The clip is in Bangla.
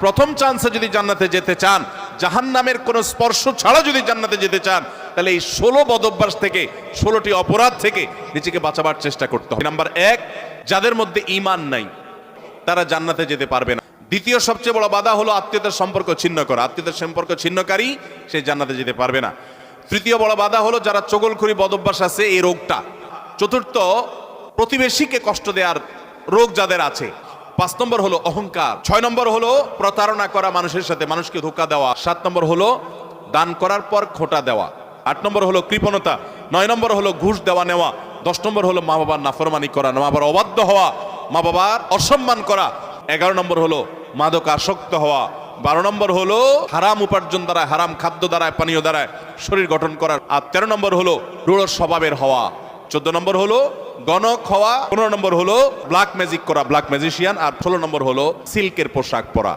প্রথম চান্সে যদি জান্নাতে যেতে চান, জাহান্নামের কোনো স্পর্শ ছাড়া যদি জান্নাতে যেতে চান, তাহলে এই 16 বদঅভ্যাস থেকে, 16টি অপরাধ থেকে নিজেকে বাঁচাবার চেষ্টা করতে হবে। নাম্বার 1, যাদের মধ্যে ঈমান নাই তারা জান্নাতে যেতে পারবে না। দ্বিতীয় সবচেয়ে বড় বাধা হলো আত্মীয়তার সম্পর্ক ছিন্ন করা। আত্মীয়তার সম্পর্ক ছিন্নকারী সে জান্নাতে যেতে পারবে না। তৃতীয় বড় বাধা হলো যারা চগলখড়ি বদঅভ্যাস আছে, এই রোগটা। চতুর্থ, প্রতিবেশীকে কষ্ট দেওয়ার রোগ যাদের আছে। 5 নম্বর হলো অহংকার। 6 নম্বর হলো প্রতারণা করা, মানুষের সাথে মানুষকে ধোঁকা দেওয়া। 7 নম্বর হলো দান করার পর খোঁটা দেওয়া। 8 নম্বর হলো কৃপণতা। 9 নম্বর হলো ঘুষ দেওয়া নেওয়া। 10 নম্বর হলো মা বাবার নাফরমানি করা, মা বাবার অবাধ্য হওয়া, মা বাবার অসম্মান করা। 11 নম্বর হলো মাদক আসক্ত হওয়া। 12 নম্বর হলো হারাম উপার্জন দ্বারা, হারাম খাদ্য দ্বারা, পানীয় দ্বারা শরীর গঠন করা। আর 13 নম্বর হলো রূঢ় স্বভাবের হওয়া। 14 নম্বর হলো গণক হওয়া। 15 নম্বর হলো ব্ল্যাক ম্যাজিক করা, ব্ল্যাক ম্যাজিশিয়ান। আর 16 নম্বর হলো সিল্কের পোশাক পরা।